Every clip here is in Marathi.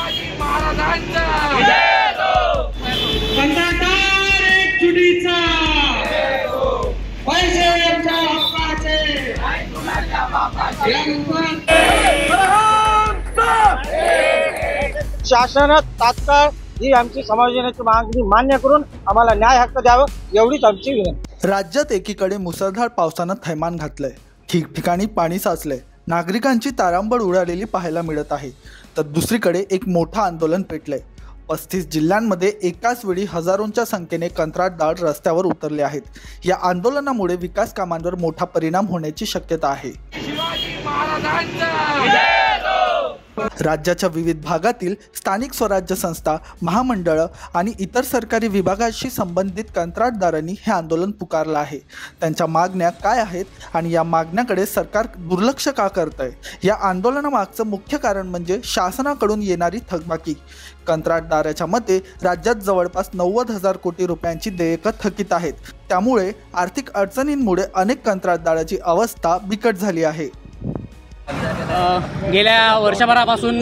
शिवाजी महाराजांचा कंत्राटदार एकजुटीचा पैसे यांच्या हक्काचे शासनात तात्काळ ही आमची समाजजनाची मागणी मान्य करून आम्हाला न्याय हक्क द्यावा एवढीच आमची विनंती। राज्यात एकीकडे मुसळधार पावसानं थैमान घातलंय, ठिकठिकाणी पाणी साचलंय, नागरिकांची तारांबळ उडालेली पाहायला मिळत आहे, तर दुसरीकडे एक मोठं आंदोलन पेटलंय। 35 जिल्ह्यांमध्ये एकाच वेळी हजारोंच्या संख्येने कंत्राटदार रस्त्यावर उतरले आहेत। या आंदोलनामुळे विकास कामांवर मोठा परिणाम होण्याची शक्यता आहे। शिवाजी महाराजांचा राज्याच्या विविध भागातील स्थानिक स्वराज्य संस्था, महामंडळं आणि इतर सरकारी विभागाशी संबंधित कंत्राटदारांनी हे आंदोलन पुकारलं आहे। त्यांच्या मागण्या काय आहेत आणि या मागण्याकडे सरकार दुर्लक्ष का करतंय? या आंदोलनामागचं मुख्य कारण म्हणजे शासनाकडून येणारी थकबाकी। कंत्राटदाराच्या मते राज्यात जवळपास 90,000 कोटी रुपयांची देयकं थकीत आहेत। त्यामुळे आर्थिक अडचणींमुळे अनेक कंत्राटदाराची अवस्था बिकट झाली आहे। गेल्या वर्षभरापासून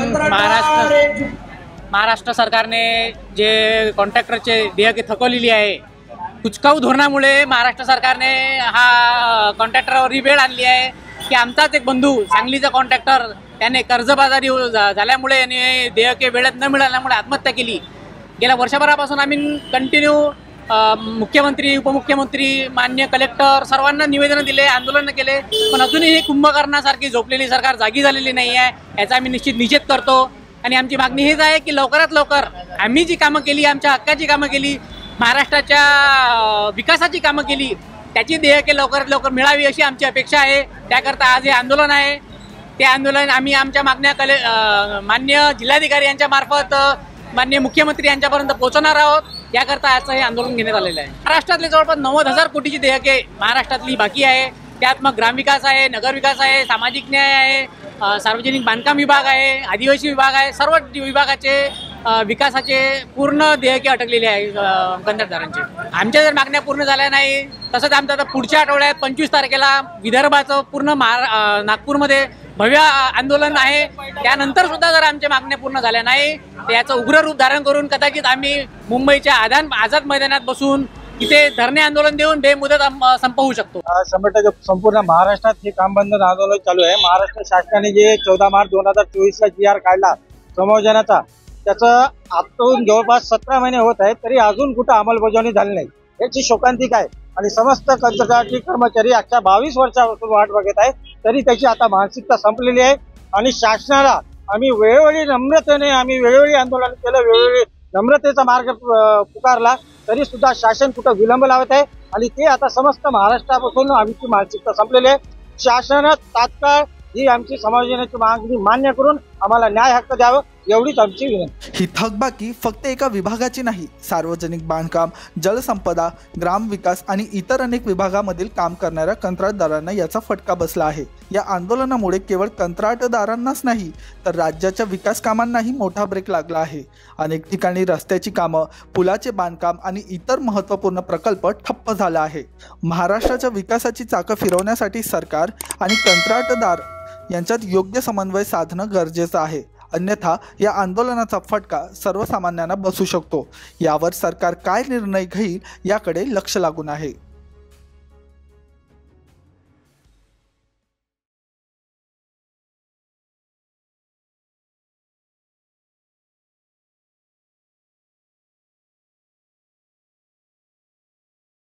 महाराष्ट्र सरकारने जे कॉन्ट्रॅक्टरचे देयके थकवलेली आहे, कुचकाऊ धोरणामुळे महाराष्ट्र सरकारने हा कॉन्ट्रॅक्टरवर वेळ आणली आहे की आमचाच एक बंधू सांगलीचा कॉन्ट्रॅक्टर त्याने कर्जबाजारी झाल्यामुळे आणि देयके वेळेत न मिळाल्यामुळे आत्महत्या केली। गेल्या वर्षभरापासून आम्ही कंटिन्यू मुख्यमंत्री, उपमुख्यमंत्री, मान्य कलेक्टर सर्वांना निवेदन दिले, आंदोलन केले, पण अजूनही कुंभकर्णासारखी झोपलेली सरकार जागी झालेली नाही आहे। याचा आम्ही निश्चित निषेध करतो आणि आमची मागणी हीच आहे की लवकरात लवकर आम्ही जी कामं केली, आमच्या हक्काची कामं केली, महाराष्ट्राच्या विकासाची कामं केली, त्याची देयके लवकरात लवकर मिळावी अशी आमची अपेक्षा आहे। त्याकरता आज हे आंदोलन आहे। ते आंदोलन आम्ही आमच्या मागण्या मान्य जिल्हाधिकारी यांच्या मार्फत माननीय मुख्यमंत्री यांच्यापर्यंत पोहोचवणार आहोत। याकरता आजचं हे आंदोलन घेण्यात आलेलं आहे। महाराष्ट्रातले जवळपास 90,000 कोटीची देयके महाराष्ट्रातली बाकी आहे। त्यात मग ग्रामविकास आहे, नगरविकास आहे, सामाजिक न्याय आहे, सार्वजनिक बांधकाम विभाग आहे, आदिवासी विभाग आहे, सर्व विभागाचे विकासाचे पूर्ण देयके अटकलेले आहे कंत्राटदारांचे। आमच्या जर मागण्या पूर्ण झाल्या नाही तसंच आमचं आता पुढच्या आठवड्यात 25 तारखेला विदर्भाचं पूर्ण नागपूरमध्ये भव्य आंदोलन आहे। त्यानंतर सुद्धा जर आमच्या मागण्या पूर्ण झाल्या नाही तर याचं उग्र रूप धारण करून कदाचित आम्ही मुंबईच्या आझाद मैदानात बसून इथे धरणे आंदोलन देऊन बेमुदत संपवू शकतो। 100% संपूर्ण महाराष्ट्रात हे काम बंद आंदोलन चालू आहे। महाराष्ट्र शासनाने जे 14 मार्च 2024 ला GR काढला समायोजनाचा, त्याचं आताहून जवळपास 17 महिने होत आहेत तरी अजून कुठं अंमलबजावणी झाली नाही। याची शोकांतिक आहे आणि समस्त कंत्राटी कर्मचारी अख्ख्या 22 वर्षापासून वाट बघत आहे, तरी त्याची आता मानसिकता संपलेली आहे। आणि शासनाला आम्ही वेळोवेळी नम्रतेने वेळोवेळी आंदोलन केलं, वेळोवेळी नम्रतेचा मार्ग पुकारला, तरी सुद्धा शासन कुठं विलंब लावत आहे आणि ते आता समस्त महाराष्ट्रापासून आमची मानसिकता संपलेली आहे। शासनात तात्काळ ही आमची समाजजनाची मागणी मान्य करून आम्हाला न्याय हक्क द्यावा एवढीच आमची विनंती। ही थकबाकी फक्त एका विभागाची नाही, सार्वजनिक बांधकाम, जलसंपदा, ग्रामविकास आणि इतर अनेक विभागामधील काम करणाऱ्या कंत्राटदारांना याचा फटका बसला आहे। या आंदोलनामुळे केवळ कंत्राटदारांनाच नाही तर राज्याच्या विकास कामांनाही मोठा ब्रेक लागला आहे। अनेक ठिकाणी रस्त्याची कामं, पुलाचे बांधकाम आणि इतर महत्त्वपूर्ण प्रकल्प ठप्प झाला आहे। महाराष्ट्राच्या विकासाची चाकं फिरवण्यासाठी सरकार आणि कंत्राटदार यांच्यात योग्य समन्वय साधणं गरजेचं आहे, अन्यथा या आंदोलनाचा फटका सर्वसामान्यांना बसू शकतो। यावर सरकार काय निर्णय घेईल याकडे लक्ष लागून आहे।